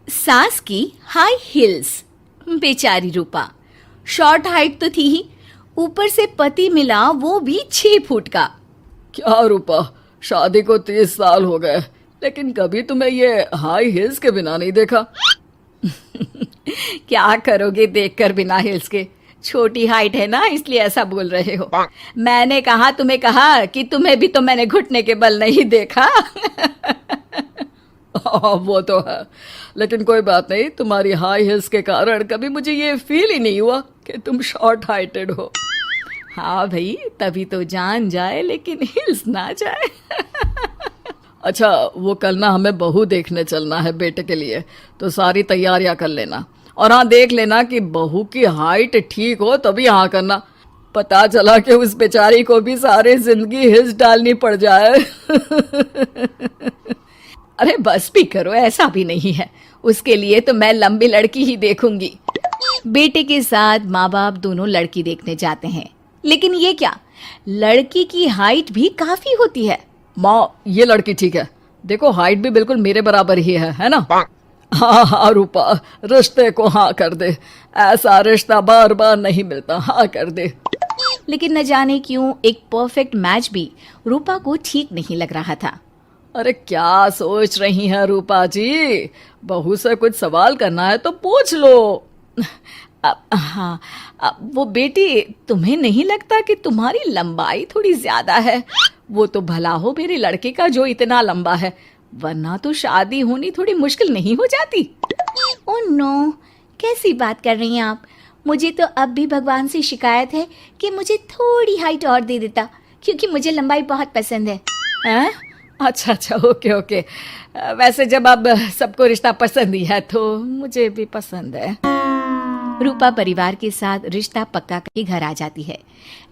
सास की high heels. बेचारी रूपा, शॉर्ट हाइट तो थी ही, ऊपर से पति मिला वो भी 6 फुट का। क्या रूपा, शादी को 30 साल हो गए लेकिन कभी तुम्हें ये हाई हील्स के बिना नहीं देखा। क्या करोगे देखकर बिना हिल्स के? छोटी हाइट है ना, इसलिए ऐसा बोल रहे हो। मैंने कहा तुम्हें कहा कि तुम्हें भी तो मैंने घुटने के बल नहीं देखा। वो तो है, लेकिन कोई बात नहीं, तुम्हारी हाई हील्स के कारण कभी मुझे ये फील ही नहीं हुआ कि तुम शॉर्ट हाइटेड हो। हाँ भाई, तभी तो जान जाए लेकिन हिल्स ना जाए। अच्छा, वो कल ना हमें बहू देखने चलना है बेटे के लिए, तो सारी तैयारियां कर लेना। और हाँ, देख लेना कि बहू की हाइट ठीक हो तभी हाँ करना। पता चला कि उस बेचारी को भी सारी जिंदगी हिल्स डालनी पड़ जाए। अरे बस भी करो, ऐसा भी नहीं है। उसके लिए तो मैं लंबी लड़की ही देखूंगी। बेटे के साथ माँ बाप दोनों लड़की देखने जाते हैं, लेकिन ये क्या, लड़की की हाइट भी काफी होती है। माँ, ये लड़की ठीक है, देखो हाइट भी बिल्कुल मेरे बराबर ही है ना। हाँ हाँ रूपा, रिश्ते को हाँ कर दे, ऐसा रिश्ता बार बार नहीं मिलता, हाँ कर दे। लेकिन न जाने क्यों एक परफेक्ट मैच भी रूपा को ठीक नहीं लग रहा था। अरे क्या सोच रही हैं रूपा जी, बहू से कुछ सवाल करना है तो पूछ लो। हाँ, वो बेटी, तुम्हें नहीं लगता कि तुम्हारी लंबाई थोड़ी ज्यादा है? वो तो भला हो मेरे लड़के का जो इतना लंबा है, वरना तो शादी होनी थोड़ी मुश्किल नहीं हो जाती। ओह नो, कैसी बात कर रही हैं आप? मुझे तो अब भी भगवान से शिकायत है कि मुझे थोड़ी हाइट और दे देता, क्योंकि मुझे लंबाई बहुत पसंद है। हैं? अच्छा अच्छा, ओके ओके। वैसे जब अब सबको रिश्ता पसंद ही है तो मुझे भी पसंद है। रूपा परिवार के साथ रिश्ता पक्का करके घर आ जाती है,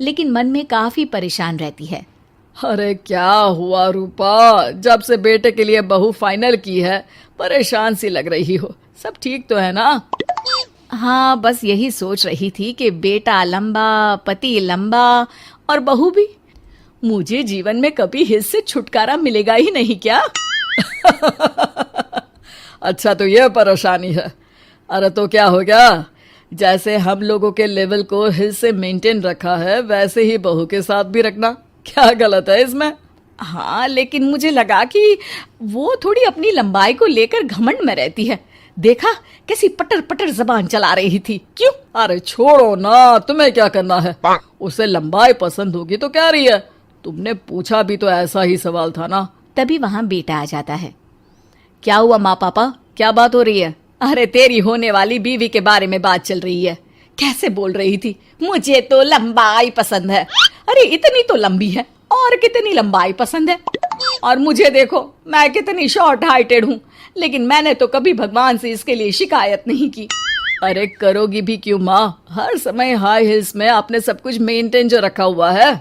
लेकिन मन में काफी परेशान रहती है। अरे क्या हुआ रूपा, जब से बेटे के लिए बहू फाइनल की है परेशान सी लग रही हो, सब ठीक तो है ना? हाँ, बस यही सोच रही थी कि बेटा लंबा, पति लंबा और बहू भी। मुझे जीवन में कभी हिस्से से छुटकारा मिलेगा ही नहीं क्या? अच्छा, तो ये परेशानी है। अरे तो क्या हो गया, जैसे हम लोगों के लेवल को हिस्से मेंटेन रखा है वैसे ही बहू के साथ भी रखना, क्या गलत है इसमें? हाँ, लेकिन मुझे लगा कि वो थोड़ी अपनी लंबाई को लेकर घमंड में रहती है। देखा कैसी पटर पटर जबान चला रही थी। क्यों? अरे छोड़ो ना, तुम्हें क्या करना है, उसे लंबाई पसंद होगी तो क्या रही है, तुमने पूछा भी तो ऐसा ही सवाल था ना। तभी वहां बेटा आ जाता है। क्या हुआ माँ पापा, क्या बात हो रही है? अरे तेरी होने वाली बीवी के बारे में बात चल रही है। कैसे बोल रही थी, मुझे तो लंबाई पसंद है। अरे इतनी तो लंबी है, और कितनी लंबाई पसंद है। और मुझे देखो, मैं कितनी शॉर्ट हाइटेड हूँ, लेकिन मैंने तो कभी भगवान से इसके लिए शिकायत नहीं की। अरे करोगी भी क्यों माँ, हर समय हाई हिल्स में आपने सब कुछ मेंटेन जो रखा हुआ है।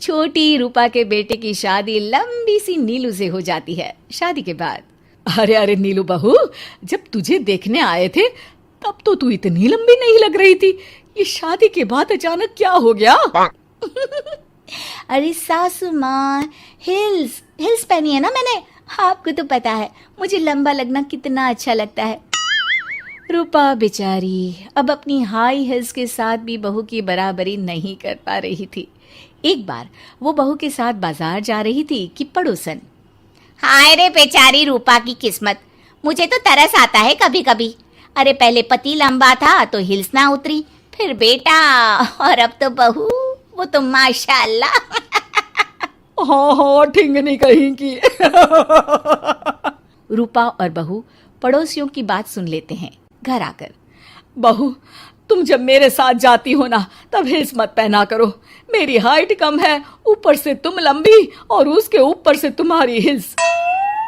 छोटी रूपा के बेटे की शादी लंबी सी नीलू से हो जाती है। शादी के बाद, अरे अरे नीलू बहू, जब तुझे देखने आए थे तब तो तू इतनी लंबी नहीं लग रही थी, ये शादी के बाद अचानक क्या हो गया? अरे सासू माँ, हिल्स हिल्स पहनी है ना मैंने, आपको तो पता है मुझे लंबा लगना कितना अच्छा लगता है। रूपा बेचारी अब अपनी हाई हिल्स के साथ भी बहू की बराबरी नहीं कर पा रही थी। एक बार वो बहू के साथ बाजार जा रही थी कि पड़ोसन, हाय रे बेचारी रूपा की किस्मत, मुझे तो तरस आता है कभी कभी। अरे पहले पति लंबा था तो हिल्स ना उतरी, फिर बेटा, और अब तो बहू, वो तो माशाल्लाह। हाँ हाँ, ठिंगनी कहीं की। रूपा और बहू पड़ोसियों की बात सुन लेते हैं। घर आकर, बहू तुम जब मेरे साथ जाती हो ना तब हिल्स मत पहना करो, मेरी हाइट कम है, ऊपर से तुम लंबी और उसके ऊपर से तुम्हारी हिल्स।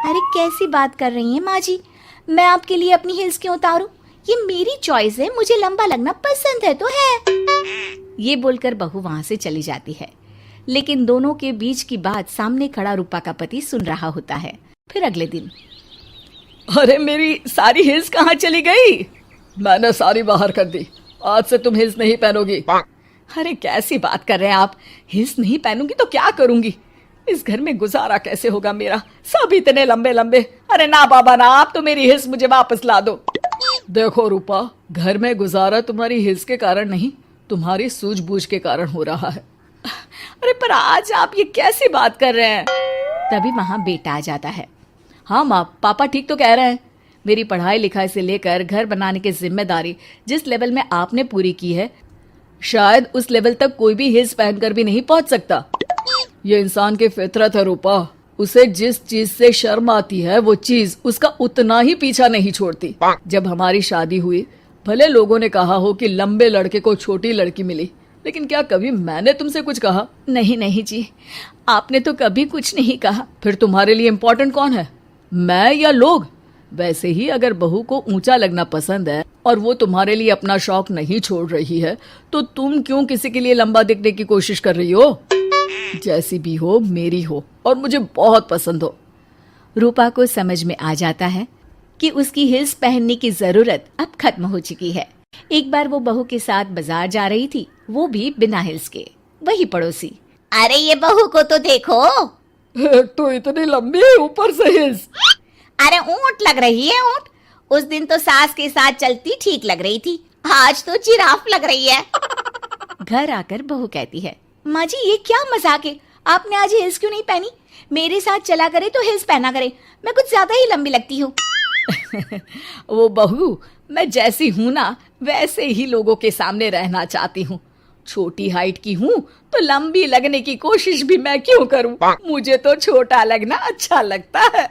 अरे कैसी बात कर रही हैं माँ जी, मैं आपके लिए अपनी हिल्स क्यों उतारूं? ये मेरी चॉइस है, मुझे लंबा लगना पसंद है तो है। ये बोलकर बहू वहां से चली जाती है, लेकिन दोनों के बीच की बात सामने खड़ा रूपा का पति सुन रहा होता है। फिर अगले दिन, अरे मेरी सारी हिल्स कहाँ चली गई? मैंने सारी बाहर कर दी, आज से तुम हिल्स नहीं पहनोगी। अरे कैसी बात कर रहे हैं आप, हिल्स नहीं पहनूंगी तो क्या करूंगी? इस घर में गुजारा कैसे होगा मेरा, सब इतने लंबे लंबे। अरे ना बाबा ना, आप तो मेरी हिस्स मुझे वापस ला दो। देखो रूपा, घर में गुजारा तुम्हारी हिल्स के कारण नहीं, तुम्हारी सूझबूझ के कारण हो रहा है। अरे पर आज आप ये कैसी बात कर रहे हैं? तभी वहां बेटा आ जाता है। हाँ माँ, पापा ठीक तो कह रहे हैं। मेरी पढ़ाई लिखाई से लेकर घर बनाने की जिम्मेदारी जिस लेवल में आपने पूरी की है, शायद उस लेवल तक कोई भी हिल्स पहनकर भी नहीं पहुंच सकता। ये इंसान की फितरत है रूपा, उसे जिस चीज से शर्म आती है वो चीज उसका उतना ही पीछा नहीं छोड़ती। जब हमारी शादी हुई, भले लोगों ने कहा हो कि लंबे लड़के को छोटी लड़की मिली, लेकिन क्या कभी मैंने तुमसे कुछ कहा? नहीं नहीं जी, आपने तो कभी कुछ नहीं कहा। फिर तुम्हारे लिए इम्पोर्टेंट कौन है, मैं या लोग? वैसे ही अगर बहू को ऊंचा लगना पसंद है और वो तुम्हारे लिए अपना शौक नहीं छोड़ रही है, तो तुम क्यों किसी के लिए लंबा दिखने की कोशिश कर रही हो? जैसी भी हो, मेरी हो और मुझे बहुत पसंद हो। रूपा को समझ में आ जाता है कि उसकी हिल्स पहनने की जरूरत अब खत्म हो चुकी है। एक बार वो बहू के साथ बाजार जा रही थी, वो भी बिना हिल्स के। वही पड़ोसी, अरे ये बहू को तो देखो, एक तो इतनी लंबी है, ऊपर से हिल्स। अरे ऊंट लग रही है ऊंट। उस दिन तो सास के साथ चलती ठीक लग रही थी, आज तो जिराफ लग रही है। घर आकर बहू कहती है, माँ जी ये क्या मजाक है, आपने आज हिल्स क्यों नहीं पहनी? मेरे साथ चला करे तो हिल्स पहना करे, मैं कुछ ज्यादा ही लंबी लगती हूँ। वो बहू, मैं जैसी हूँ ना वैसे ही लोगों के सामने रहना चाहती हूँ। छोटी हाइट की हूँ तो लंबी लगने की कोशिश भी मैं क्यों करूँ? मुझे तो छोटा लगना अच्छा लगता है।